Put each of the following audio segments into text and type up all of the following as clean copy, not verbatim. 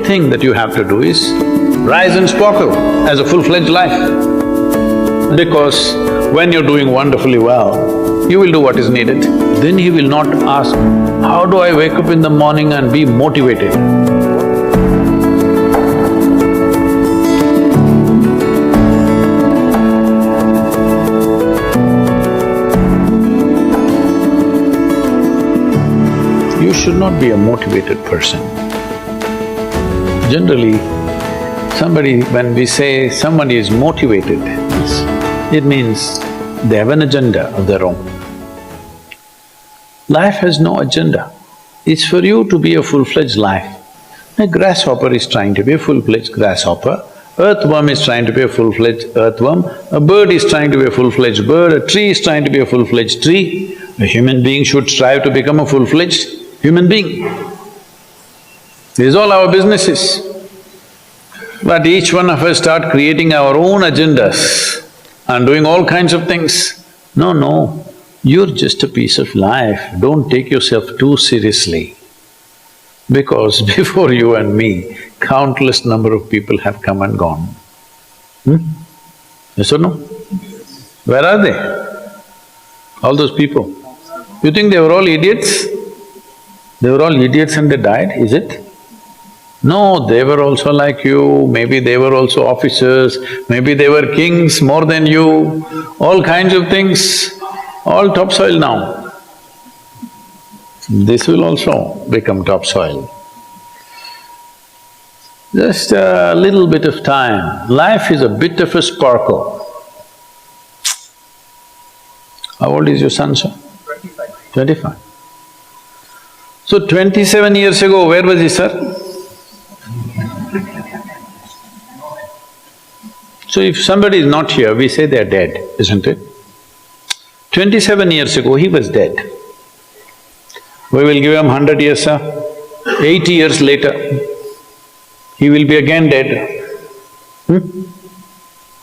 thing that you have to do is rise and sparkle as a full-fledged life. Because when you're doing wonderfully well, you will do what is needed. Then he will not ask, how do I wake up in the morning and be motivated? You should not be a motivated person. Generally, when we say somebody is motivated, it means they have an agenda of their own. Life has no agenda. It's for you to be a full-fledged life. A grasshopper is trying to be a full-fledged grasshopper, earthworm is trying to be a full-fledged earthworm, a bird is trying to be a full-fledged bird, a tree is trying to be a full-fledged tree. A human being should strive to become a full-fledged human being. This is all our business is. But each one of us start creating our own agendas and doing all kinds of things. No, you're just a piece of life, don't take yourself too seriously. Because before you and me, countless number of people have come and gone. Yes or no? Where are they? All those people. You think they were all idiots? They were all idiots and they died, is it? No, they were also like you, maybe they were also officers, maybe they were kings more than you, all kinds of things, all topsoil now. This will also become topsoil. Just a little bit of time. Life is a bit of a sparkle. How old is your son, sir? 25. 25. So 27 years ago, where was he, sir? So if somebody is not here, we say they're dead, isn't it? 27 years ago, he was dead. We will give him 100 years, sir. 80 years later, he will be again dead.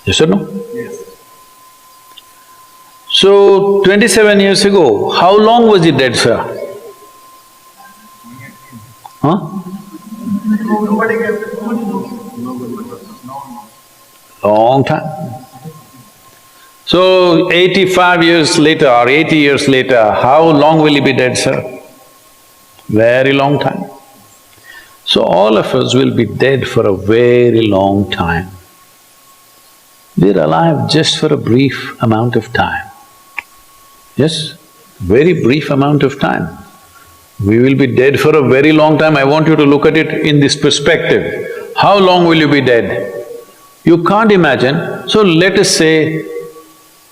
Yes or no? Yes. So, 27 years ago, how long was he dead, sir? Huh? Nobody gets it. Long time. So, 85 years later or 80 years later, how long will he be dead, sir? Very long time. So all of us will be dead for a very long time. We're alive just for a brief amount of time. Yes, very brief amount of time. We will be dead for a very long time. I want you to look at it in this perspective. How long will you be dead? You can't imagine. So let us say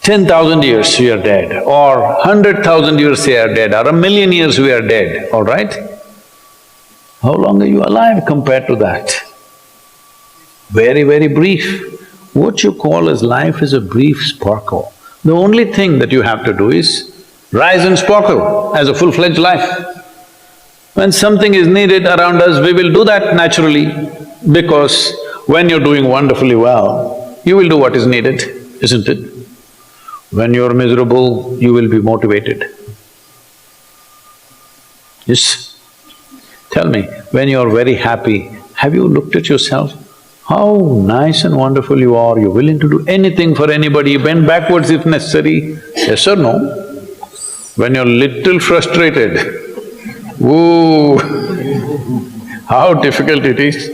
10,000 years we are dead, or 100,000 years we are dead, or 1,000,000 years we are dead, all right? How long are you alive compared to that? Very, very brief. What you call as life is a brief sparkle. The only thing that you have to do is rise and sparkle as a full-fledged life. When something is needed around us, we will do that naturally, because when you're doing wonderfully well, you will do what is needed, isn't it? When you're miserable, you will be motivated. Yes? Tell me, when you're very happy, have you looked at yourself? How nice and wonderful you are, you're willing to do anything for anybody, bend backwards if necessary, yes or no? When you're little frustrated, ooh, how difficult it is.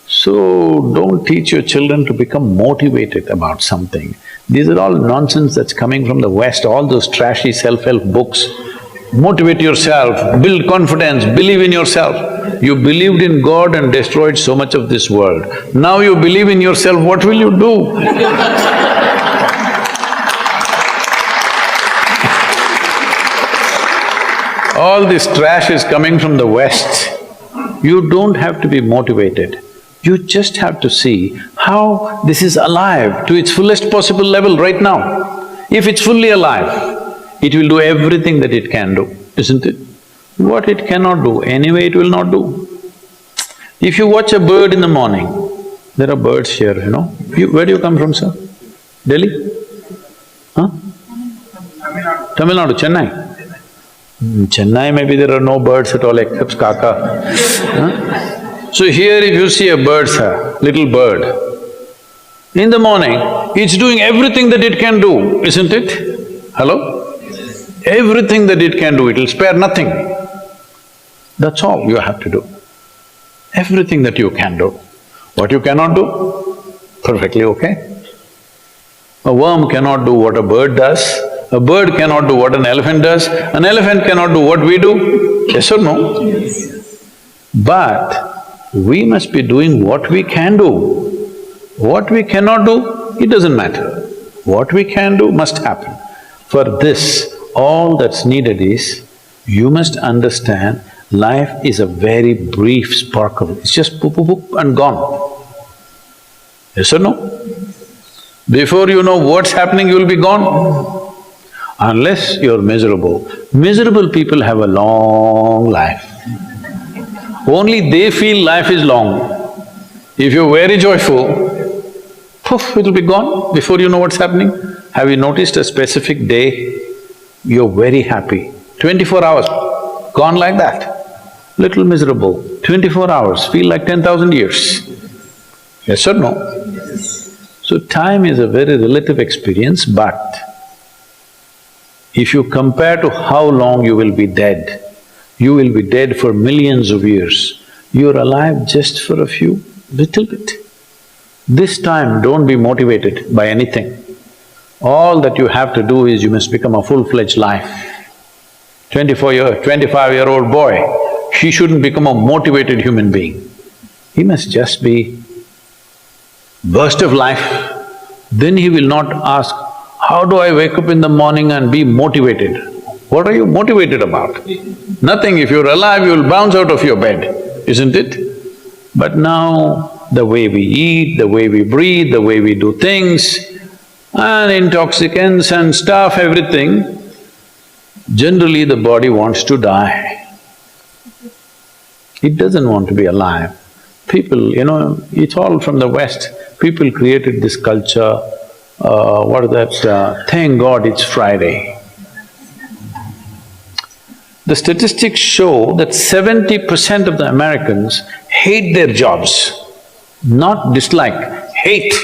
So, don't teach your children to become motivated about something. These are all nonsense that's coming from the West, all those trashy self-help books. Motivate yourself, build confidence, believe in yourself. You believed in God and destroyed so much of this world. Now you believe in yourself, what will you do? All this trash is coming from the West. You don't have to be motivated. You just have to see how this is alive to its fullest possible level right now. If it's fully alive, it will do everything that it can do, isn't it? What it cannot do, anyway it will not do. If you watch a bird in the morning, there are birds here, you know. Where do you come from, sir? Delhi? Huh? Tamil Nadu, Chennai? Chennai, maybe there are no birds at all except kaka. Huh? So here if you see a bird, sir, little bird, in the morning, it's doing everything that it can do, isn't it? Hello? Everything that it can do, it'll spare nothing. That's all you have to do. Everything that you can do. What you cannot do, perfectly okay. A worm cannot do what a bird does, a bird cannot do what an elephant does, an elephant cannot do what we do, yes or no? Yes. But we must be doing what we can do. What we cannot do, it doesn't matter. What we can do must happen. For this, all that's needed is, you must understand life is a very brief sparkle, it's just poop, poop, poop and gone. Yes or no? Before you know what's happening, you'll be gone. Unless you're miserable. Miserable people have a long life. Only they feel life is long. If you're very joyful, poof, it'll be gone before you know what's happening. Have you noticed a specific day, you're very happy, 24 hours, gone like that. Little miserable, 24 hours, feel like 10,000 years. Yes or no? So time is a very relative experience, but if you compare to how long you will be dead, you will be dead for millions of years. You're alive just for a few, little bit. This time, don't be motivated by anything. All that you have to do is you must become a full-fledged life. 25-year-old boy, he shouldn't become a motivated human being. He must just be burst of life. Then he will not ask, how do I wake up in the morning and be motivated? What are you motivated about? Nothing. If you're alive, you'll bounce out of your bed, isn't it? But now, the way we eat, the way we breathe, the way we do things, and intoxicants and stuff, everything, generally the body wants to die. It doesn't want to be alive. People, it's all from the West. People created this culture, thank God it's Friday. The statistics show that 70% of the Americans hate their jobs, not dislike, hate.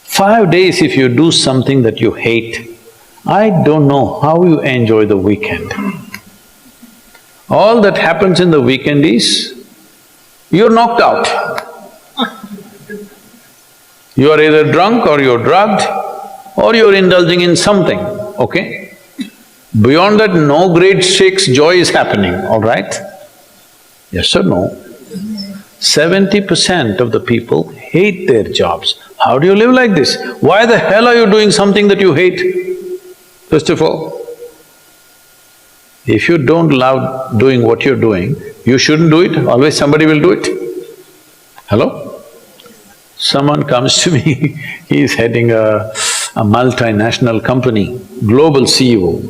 5 days if you do something that you hate, I don't know how you enjoy the weekend. All that happens in the weekend is, you're knocked out. You are either drunk or you're drugged or you're indulging in something, okay? Beyond that, no great shakes joy is happening, all right? Yes or no? 70% of the people hate their jobs. How do you live like this? Why the hell are you doing something that you hate? First of all, if you don't love doing what you're doing, you shouldn't do it, always somebody will do it. Hello? Someone comes to me, he's heading a multinational company, global CEO.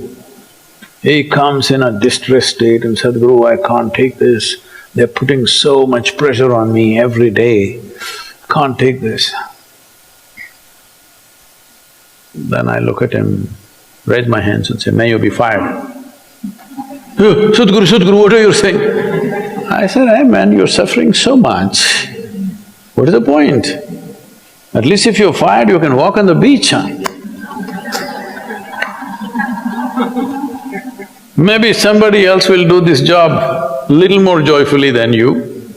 He comes in a distressed state and said, Sadhguru, I can't take this. They're putting so much pressure on me every day, can't take this. Then I look at him, raise my hands and say, may you be fired. Sadhguru, what are you saying? I said, hey man, you're suffering so much. What is the point? At least if you're fired, you can walk on the beach, huh? Maybe somebody else will do this job little more joyfully than you.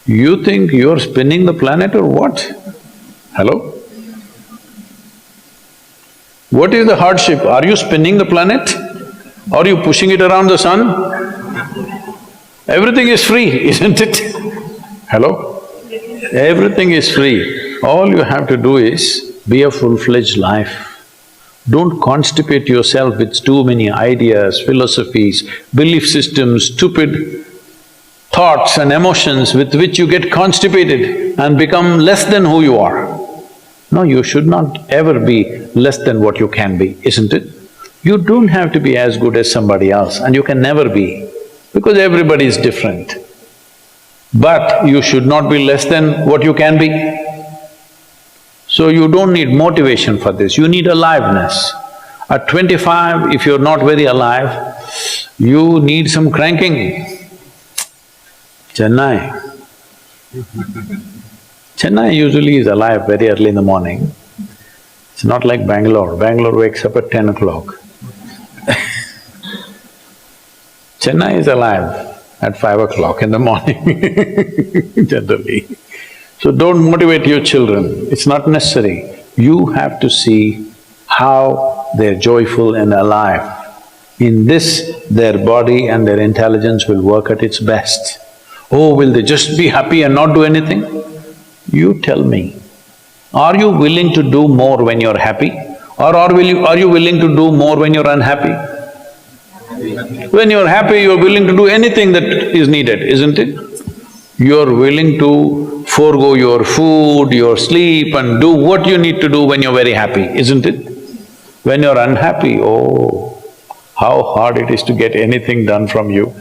You think you're spinning the planet or what? Hello? What is the hardship? Are you spinning the planet? Or are you pushing it around the sun? Everything is free, isn't it? Hello? Everything is free. All you have to do is be a full-fledged life. Don't constipate yourself with too many ideas, philosophies, belief systems, stupid thoughts and emotions with which you get constipated and become less than who you are. No, you should not ever be less than what you can be, isn't it? You don't have to be as good as somebody else and you can never be, because everybody is different. But you should not be less than what you can be. So you don't need motivation for this, you need aliveness. At 25, if you're not very alive, you need some cranking. Chennai. Chennai usually is alive very early in the morning. It's not like Bangalore. Bangalore wakes up at 10 o'clock. Chennai is alive at 5 o'clock in the morning generally. So don't motivate your children, it's not necessary. You have to see how they're joyful and alive. In this, their body and their intelligence will work at its best. Oh, will they just be happy and not do anything? You tell me, are you willing to do more when you're happy? Or are you willing to do more when you're unhappy? When you're happy, you're willing to do anything that is needed, isn't it? You're willing to forego your food, your sleep and do what you need to do when you're very happy, isn't it? When you're unhappy, oh, how hard it is to get anything done from you.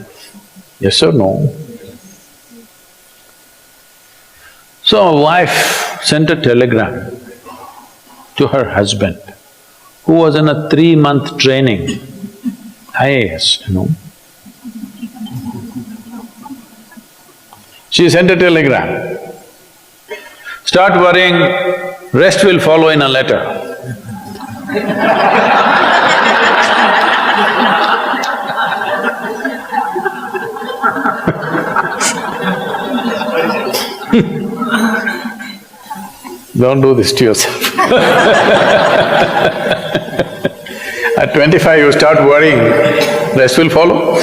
Yes or no? So a wife sent a telegram to her husband, who was in a 3-month training, IAS, you know. She sent a telegram, start worrying, rest will follow in a letter. Don't do this to yourself. At 25 you start worrying, rest will follow.